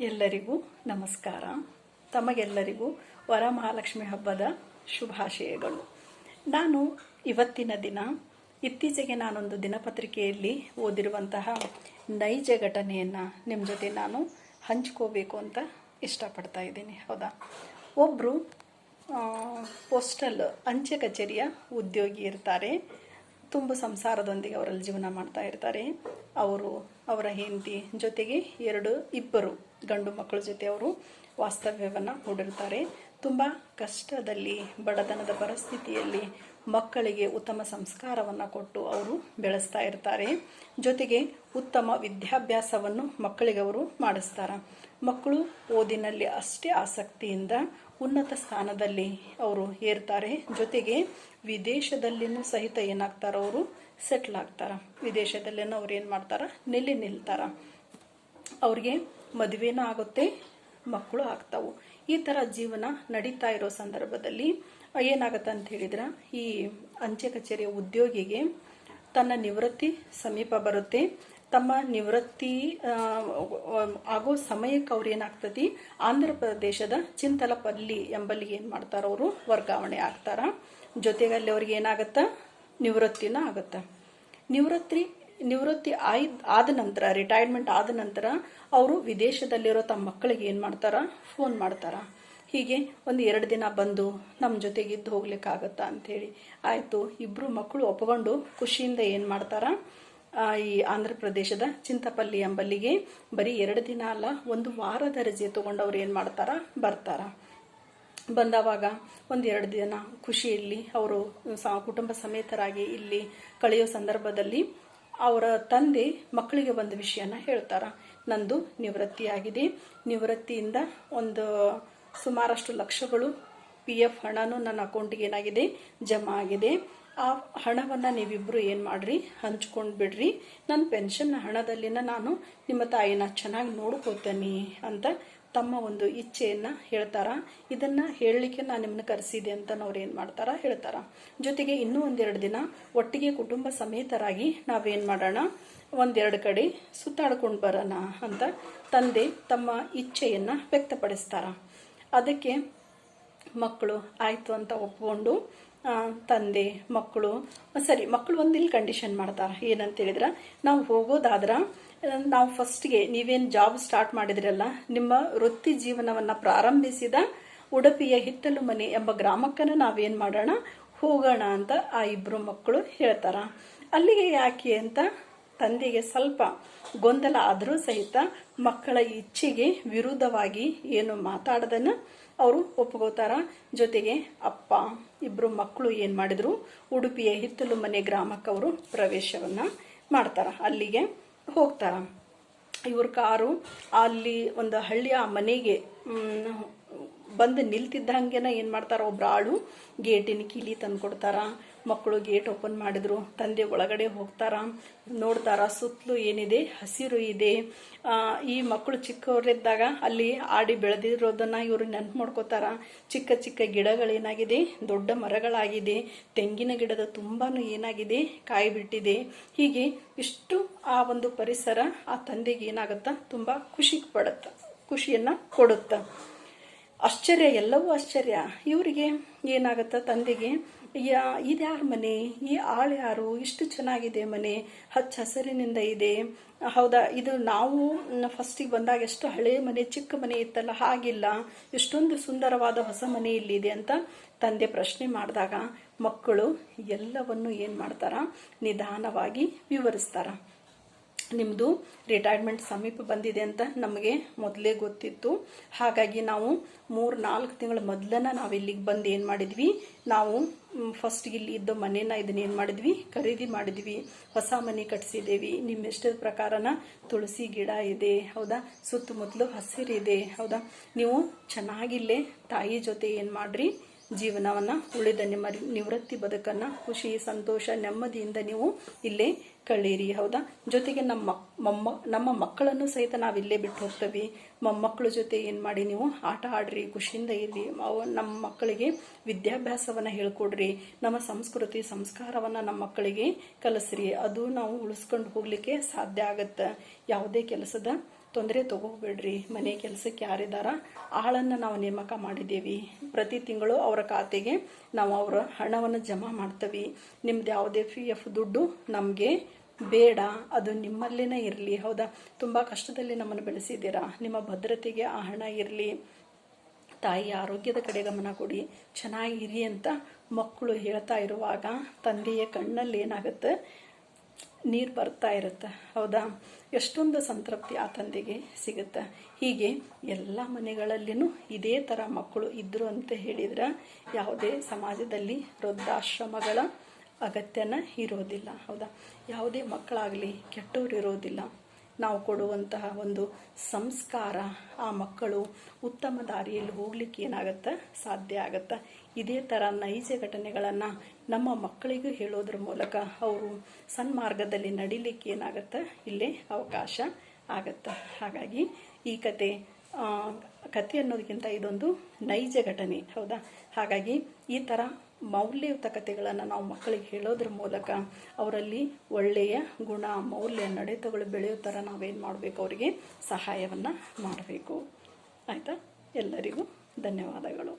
ಎಲ್ಲರಿಗೂ ನಮಸ್ಕಾರ. ತಮಗೆಲ್ಲರಿಗೂ ವರಮಹಾಲಕ್ಷ್ಮಿ ಹಬ್ಬದ ಶುಭಾಶಯಗಳು. ನಾನು ಇವತ್ತಿನ ದಿನ ಇತ್ತೀಚೆಗೆ ನಾನೊಂದು ದಿನಪತ್ರಿಕೆಯಲ್ಲಿ ಓದಿರುವಂತಹ ನೈಜ ಘಟನೆಯನ್ನು ನಿಮ್ಮ ಜೊತೆ ನಾನು ಹಂಚ್ಕೋಬೇಕು ಅಂತ ಇಷ್ಟಪಡ್ತಾ ಇದ್ದೀನಿ. ಹೌದಾ, ಒಬ್ಬರು ಪೋಸ್ಟಲ್ ಅಂಚೆ ಕಚೇರಿಯ ಉದ್ಯೋಗಿ ಇರ್ತಾರೆ. ತುಂಬ ಸಂಸಾರದೊಂದಿಗೆ ಅವರಲ್ಲಿ ಜೀವನ ಮಾಡ್ತಾ ಇರ್ತಾರೆ. ಅವರ ಹೆಂಡತಿ ಜೊತೆಗೆ ಇಬ್ಬರು ಗಂಡು ಮಕ್ಕಳ ಜೊತೆ ಅವರು ವಾಸ್ತವ್ಯವನ್ನು ಹೂಡಿರ್ತಾರೆ. ತುಂಬ ಕಷ್ಟದಲ್ಲಿ, ಬಡತನದ ಪರಿಸ್ಥಿತಿಯಲ್ಲಿ ಮಕ್ಕಳಿಗೆ ಉತ್ತಮ ಸಂಸ್ಕಾರವನ್ನು ಕೊಟ್ಟು ಅವರು ಬೆಳೆಸ್ತಾ ಇರ್ತಾರೆ. ಜೊತೆಗೆ ಉತ್ತಮ ವಿದ್ಯಾಭ್ಯಾಸವನ್ನು ಮಕ್ಕಳಿಗೆ ಅವರು ಮಾಡಿಸ್ತಾರೆ. ಮಕ್ಕಳು ಓದಿನಲ್ಲಿ ಅಷ್ಟೇ ಆಸಕ್ತಿಯಿಂದ ಉನ್ನತ ಸ್ಥಾನದಲ್ಲಿ ಅವರು ಏರ್ತಾರೆ. ಜೊತೆಗೆ ವಿದೇಶದಲ್ಲಿನೂ ಸಹಿತ ಏನಾಗ್ತಾರ, ಅವರು ಸೆಟ್ಲ್ ಆಗ್ತಾರೆ. ವಿದೇಶದಲ್ಲಿನೂ ಅವ್ರು ಏನು ಮಾಡ್ತಾರೆ, ನಿಲ್ತಾರೆ. ಅವ್ರಿಗೆ ಮದುವೆನೂ ಆಗುತ್ತೆ, ಮಕ್ಕಳು ಆಗ್ತಾವು. ಈ ಥರ ಜೀವನ ನಡೀತಾ ಇರೋ ಸಂದರ್ಭದಲ್ಲಿ ಏನಾಗತ್ತೆ ಅಂತ ಹೇಳಿದ್ರೆ, ಈ ಅಂಚೆ ಕಚೇರಿಯ ಉದ್ಯೋಗಿಗೆ ತನ್ನ ನಿವೃತ್ತಿ ಸಮೀಪ ಬರುತ್ತೆ. ತಮ್ಮ ನಿವೃತ್ತಿ ಆಗೋ ಸಮಯಕ್ಕೆ ಅವ್ರು ಏನಾಗ್ತತಿ, ಆಂಧ್ರ ಪ್ರದೇಶದ ಚಿಂತಲಪಲ್ಲಿ ಎಂಬಲ್ಲಿಗೆ ಏನು ಮಾಡ್ತಾರೆ, ಅವರು ವರ್ಗಾವಣೆ ಆಗ್ತಾರ. ಜೊತೆಗೆ ಅಲ್ಲಿ ಅವ್ರಿಗೆ ಏನಾಗತ್ತ, ನಿವೃತ್ತಿನ ಆಗತ್ತ. ನಿವೃತ್ತಿ ಆದ ನಂತರ, ರಿಟೈರ್ಮೆಂಟ್ ಆದ ನಂತರ ಅವರು ವಿದೇಶದಲ್ಲಿರೋ ತಮ್ಮ ಮಕ್ಕಳಿಗೆ ಏನು ಮಾಡ್ತಾರ, ಫೋನ್ ಮಾಡ್ತಾರ. ಹೀಗೆ 1-2 ದಿನ ಬಂದು ನಮ್ಮ ಜೊತೆಗಿದ್ದು ಹೋಗ್ಲಿಕ್ಕಾಗತ್ತಾ ಅಂಥೇಳಿ. ಆಯಿತು, ಇಬ್ಬರು ಮಕ್ಕಳು ಒಪ್ಕೊಂಡು ಖುಷಿಯಿಂದ ಏನು ಮಾಡ್ತಾರ, ಈ ಆಂಧ್ರ ಪ್ರದೇಶದ ಚಿಂತಪಲ್ಲಿ ಎಂಬಲ್ಲಿಗೆ ಬರೀ 2 ದಿನ ಅಲ್ಲ, 1 ವಾರದ ರಜೆ ತೊಗೊಂಡು ಅವ್ರು ಏನು ಮಾಡ್ತಾರ, ಬರ್ತಾರ. ಬಂದವಾಗ 1-2 ದಿನ ಖುಷಿಯಲ್ಲಿ ಅವರು ಕುಟುಂಬ ಸಮೇತರಾಗಿ ಇಲ್ಲಿ ಕಳೆಯೋ ಸಂದರ್ಭದಲ್ಲಿ ಅವರ ತಂದೆ ಮಕ್ಕಳಿಗೆ ಒಂದು ವಿಷಯನ ಹೇಳ್ತಾರ. ನಂದು ನಿವೃತ್ತಿಯಾಗಿದೆ, ನಿವೃತ್ತಿಯಿಂದ ಸುಮಾರಷ್ಟು ಲಕ್ಷಗಳು PF ಹಣನೂ ನನ್ನ ಅಕೌಂಟಿಗೆ ಏನಾಗಿದೆ, ಜಮಾ ಆಗಿದೆ. ಆ ಹಣವನ್ನು ನೀವಿಬ್ಬರು ಏನು ಮಾಡ್ರಿ, ಹಂಚ್ಕೊಂಡು ಬಿಡ್ರಿ. ನನ್ನ ಪೆನ್ಷನ್ ಹಣದಲ್ಲಿನ ನಾನು ನಿಮ್ಮ ತಾಯಿನ ಚೆನ್ನಾಗಿ ನೋಡ್ಕೋತೀನಿ ಅಂತ ತಮ್ಮ ಒಂದು ಇಚ್ಛೆಯನ್ನು ಹೇಳ್ತಾರ. ಇದನ್ನು ಹೇಳಲಿಕ್ಕೆ ನಾನು ನಿಮ್ಮನ್ನ ಕರೆಸಿದೆ ಅಂತ ಅವ್ರು ಏನು ಮಾಡ್ತಾರ, ಹೇಳ್ತಾರ. ಜೊತೆಗೆ ಇನ್ನೂ 1-2 ದಿನ ಒಟ್ಟಿಗೆ ಕುಟುಂಬ ಸಮೇತರಾಗಿ ನಾವೇನು ಮಾಡೋಣ, 1-2 ಕಡೆ ಸುತ್ತಾಡ್ಕೊಂಡು ಬರೋಣ ಅಂತ ತಂದೆ ತಮ್ಮ ಇಚ್ಛೆಯನ್ನು ವ್ಯಕ್ತಪಡಿಸ್ತಾರ. ಅದಕ್ಕೆ ಮಕ್ಕಳು ಆಯಿತು ಅಂತ ಒಪ್ಕೊಂಡು ತಂದೆ ಮಕ್ಕಳು ಇಲ್ಲಿ ಕಂಡೀಷನ್ ಮಾಡ್ತಾರೆ. ಏನಂತ ಹೇಳಿದ್ರೆ, ನಾವು ಹೋಗೋದಾದ್ರೆ ನಾವು ಫಸ್ಟ್ಗೆ ನೀವೇನು ಜಾಬ್ ಸ್ಟಾರ್ಟ್ ಮಾಡಿದ್ರಲ್ಲ, ನಿಮ್ಮ ವೃತ್ತಿ ಜೀವನವನ್ನು ಪ್ರಾರಂಭಿಸಿದ ಉಡುಪಿಯ ಹಿತ್ತಲು ಮನೆ ಎಂಬ ಗ್ರಾಮಕ್ಕನ ನಾವೇನು ಮಾಡೋಣ, ಹೋಗೋಣ ಅಂತ ಆ ಇಬ್ಬರು ಮಕ್ಕಳು ಹೇಳ್ತಾರ. ಅಲ್ಲಿಗೆ ಯಾಕೆ ಅಂತ ತಂದೆಗೆ ಸ್ವಲ್ಪ ಗೊಂದಲ ಆದರೂ ಸಹಿತ ಮಕ್ಕಳ ಇಚ್ಛೆಗೆ ವಿರುದ್ಧವಾಗಿ ಏನು ಮಾತಾಡದನ್ನು ಅವರು ಒಪ್ಕೋತಾರ. ಜೊತೆಗೆ ಅಪ್ಪ ಇಬ್ಬರು ಮಕ್ಕಳು ಏನು ಮಾಡಿದ್ರು, ಉಡುಪಿಯ ಹಿತ್ತಲು ಮನೆ ಗ್ರಾಮಕ್ಕೆ ಅವರು ಪ್ರವೇಶವನ್ನು ಮಾಡ್ತಾರ. ಅಲ್ಲಿಗೆ ಹೋಗ್ತಾರ. ಇವ್ರ ಕಾರು ಅಲ್ಲಿ ಒಂದು ಹಳ್ಳಿಯ ಮನೆಗೆ ಬಂದು ನಿಲ್ತಿದ್ದಂಗೆನ ಏನು ಮಾಡ್ತಾರ, ಒಬ್ರು ಆಳು ಗೇಟಿನ ಕೀಲಿ ತಂದು ಕೊಡ್ತಾರ. ಮಕ್ಕಳು ಗೇಟ್ ಓಪನ್ ಮಾಡಿದ್ರು. ತಂದೆ ಒಳಗಡೆ ಹೋಗ್ತಾರ, ನೋಡ್ತಾರ ಸುತ್ತಲೂ ಏನಿದೆ, ಹಸಿರು ಇದೆ. ಈ ಮಕ್ಕಳು ಚಿಕ್ಕವರಿದ್ದಾಗ ಅಲ್ಲಿ ಆಡಿ ಬೆಳೆದಿರೋದನ್ನ ಇವರು ನೆನಪು ಮಾಡ್ಕೋತಾರ. ಚಿಕ್ಕ ಚಿಕ್ಕ ಗಿಡಗಳೇನಾಗಿದೆ, ದೊಡ್ಡ ಮರಗಳಾಗಿದೆ. ತೆಂಗಿನ ಗಿಡದ ತುಂಬಾನು ಏನಾಗಿದೆ, ಕಾಯಿ ಬಿಟ್ಟಿದೆ. ಹೀಗೆ ಇಷ್ಟು ಆ ಒಂದು ಪರಿಸರ ಆ ತಂದೆಗೆ ಏನಾಗತ್ತ, ತುಂಬಾ ಖುಷಿಯನ್ನ ಕೊಡುತ್ತ. ಆಶ್ಚರ್ಯ, ಎಲ್ಲವೂ ಆಶ್ಚರ್ಯ. ಇವರಿಗೆ ಏನಾಗತ್ತ, ತಂದೆಗೆ ಇದ್ಯಾರ ಮನೆ, ಈ ಆಳು ಯಾರು, ಇಷ್ಟು ಚೆನ್ನಾಗಿದೆ ಮನೆ, ಹಚ್ಚ ಹಸಿರಿನಿಂದ ಇದೆ. ಹೌದಾ, ಇದು ನಾವು ಫಸ್ಟಿಗೆ ಬಂದಾಗ ಎಷ್ಟು ಹಳೆ ಮನೆ, ಚಿಕ್ಕ ಮನೆ ಇತ್ತಲ್ಲ, ಹಾಗಿಲ್ಲ, ಎಷ್ಟೊಂದು ಸುಂದರವಾದ ಹೊಸ ಮನೆ ಇಲ್ಲಿದೆ ಅಂತ ತಂದೆ ಪ್ರಶ್ನೆ ಮಾಡಿದಾಗ ಮಕ್ಕಳು ಎಲ್ಲವನ್ನು ಏನು ಮಾಡ್ತಾರ, ನಿಧಾನವಾಗಿ ವಿವರಿಸ್ತಾರ. ನಿಮ್ಮದು ರಿಟೈರ್ಮೆಂಟ್ ಸಮೀಪ ಬಂದಿದೆ ಅಂತ ನಮಗೆ ಮೊದಲೇ ಗೊತ್ತಿತ್ತು. ಹಾಗಾಗಿ ನಾವು 3-4 ತಿಂಗಳ ಮೊದಲನ ನಾವು ಇಲ್ಲಿಗೆ ಬಂದು ಏನು ಮಾಡಿದ್ವಿ, ನಾವು ಫಸ್ಟ್ಗೆ ಇಲ್ಲಿ ಇದ್ದ ಮನೇನ ಇದನ್ನೇನು ಮಾಡಿದ್ವಿ, ಖರೀದಿ ಮಾಡಿದ್ವಿ. ಹೊಸ ಮನೆ ಕಟ್ಸಿದ್ದೇವೆ. ನಿಮ್ಮ ಇಷ್ಟದ ಪ್ರಕಾರನ ತುಳಸಿ ಗಿಡ ಇದೆ, ಹೌದಾ, ಸುತ್ತಮುತ್ತಲು ಹಸಿರಿದೆ, ಹೌದಾ. ನೀವು ಚೆನ್ನಾಗಿಲ್ಲೇ ತಾಯಿ ಜೊತೆ ಏನು ಮಾಡ್ರಿ, ಜೀವನವನ್ನು ಉಳಿದ ನಿಮ್ಮ ನಿವೃತ್ತಿ ಬದುಕನ್ನು ಖುಷಿ, ಸಂತೋಷ, ನೆಮ್ಮದಿಯಿಂದ ನೀವು ಇಲ್ಲೇ ಕಳೀರಿ. ಹೌದಾ? ಜೊತೆಗೆ ನಮ್ಮ ಮಕ್ಕಳನ್ನು ಸಹಿತ ನಾವಿಲ್ಲೇ ಬಿಟ್ಟು ಹೋಗ್ತೀವಿ. ಮೊಮ್ಮಕ್ಕಳ ಜೊತೆ ಏನು ಮಾಡಿ ನೀವು ಆಟ ಆಡ್ರಿ, ಖುಷಿಯಿಂದ ಇರ್ರಿ. ನಮ್ಮ ಮಕ್ಕಳಿಗೆ ವಿದ್ಯಾಭ್ಯಾಸವನ್ನು ಹೇಳ್ಕೊಡ್ರಿ. ನಮ್ಮ ಸಂಸ್ಕೃತಿ ಸಂಸ್ಕಾರವನ್ನು ನಮ್ಮ ಮಕ್ಕಳಿಗೆ ಕಲಿಸ್ರಿ. ಅದು ನಾವು ಉಳಿಸ್ಕೊಂಡು ಹೋಗ್ಲಿಕ್ಕೆ ಸಾಧ್ಯ ಆಗತ್ತೆ. ಯಾವುದೇ ಕೆಲಸದ ತೊಂದರೆ ತಗೋಬೇಡ್ರಿ. ಮನೆ ಕೆಲಸಕ್ಕೆ ಯಾರಿದಾರ ಆಳನ್ನು ನಾವು ನೇಮಕ ಮಾಡಿದ್ದೇವೆ. ಪ್ರತಿ ತಿಂಗಳು ಅವರ ಖಾತೆಗೆ ನಾವು ಅವರ ಹಣವನ್ನು ಜಮಾ ಮಾಡ್ತೀವಿ. ನಿಮ್ದು ಯಾವುದೇ PF ದುಡ್ಡು ನಮಗೆ ಬೇಡ, ಅದು ನಿಮ್ಮಲ್ಲೇ ಇರಲಿ. ಹೌದಾ? ತುಂಬ ಕಷ್ಟದಲ್ಲಿ ನಮ್ಮನ್ನು ಬೆಳೆಸಿದ್ದೀರಾ, ನಿಮ್ಮ ಭದ್ರತೆಗೆ ಆ ಹಣ ಇರಲಿ. ತಾಯಿ ಆರೋಗ್ಯದ ಕಡೆ ಗಮನ ಕೊಡಿ, ಚೆನ್ನಾಗಿರಿ ಅಂತ ಮಕ್ಕಳು ಹೇಳ್ತಾ ಇರುವಾಗ ತಂದೆಯ ಕಣ್ಣಲ್ಲಿ ಏನಾಗುತ್ತೆ, ನೀರು ಬರ್ತಾ ಇರುತ್ತೆ. ಹೌದಾ? ಎಷ್ಟೊಂದು ಸಂತೃಪ್ತಿ ಆ ತಂದೆಗೆ ಸಿಗುತ್ತೆ. ಹೀಗೆ ಎಲ್ಲ ಮನೆಗಳಲ್ಲಿನೂ ಇದೇ ಥರ ಮಕ್ಕಳು ಇದ್ದರು ಅಂತ ಹೇಳಿದ್ರೆ ಯಾವುದೇ ಸಮಾಜದಲ್ಲಿ ವೃದ್ಧಾಶ್ರಮಗಳ ಅಗತ್ಯನ ಇರೋದಿಲ್ಲ. ಹೌದಾ? ಯಾವುದೇ ಮಕ್ಕಳಾಗಲಿ ಕೆಟ್ಟವರು ಇರೋದಿಲ್ಲ. ನಾವು ಕೊಡುವಂತಹ ಒಂದು ಸಂಸ್ಕಾರ ಆ ಮಕ್ಕಳು ಉತ್ತಮ ದಾರಿಯಲ್ಲಿ ಹೋಗ್ಲಿಕ್ಕೆ ಏನಾಗುತ್ತೆ, ಸಾಧ್ಯ ಆಗುತ್ತೆ. ಇದೇ ಥರ ನೈಜ ಘಟನೆಗಳನ್ನು ನಮ್ಮ ಮಕ್ಕಳಿಗೂ ಹೇಳೋದ್ರ ಮೂಲಕ ಅವರು ಸನ್ಮಾರ್ಗದಲ್ಲಿ ನಡಿಲಿಕ್ಕೆ ಏನಾಗುತ್ತೆ, ಇಲ್ಲೇ ಅವಕಾಶ ಆಗತ್ತೆ. ಹಾಗಾಗಿ ಈ ಕತೆ ಅನ್ನೋದಕ್ಕಿಂತ ಇದೊಂದು ನೈಜ ಘಟನೆ. ಹೌದಾ? ಹಾಗಾಗಿ ಈ ಥರ ಮೌಲ್ಯಯುತ ಕಥೆಗಳನ್ನು ನಾವು ಮಕ್ಕಳಿಗೆ ಹೇಳೋದ್ರ ಮೂಲಕ ಅವರಲ್ಲಿ ಒಳ್ಳೆಯ ಗುಣ, ಮೌಲ್ಯ, ನಡೆತಗಳು ಬೆಳೆಯೋ ಥರ ನಾವೇನು ಮಾಡಬೇಕು, ಅವರಿಗೆ ಸಹಾಯವನ್ನು ಮಾಡಬೇಕು. ಆಯಿತಾ? ಎಲ್ಲರಿಗೂ ಧನ್ಯವಾದಗಳು.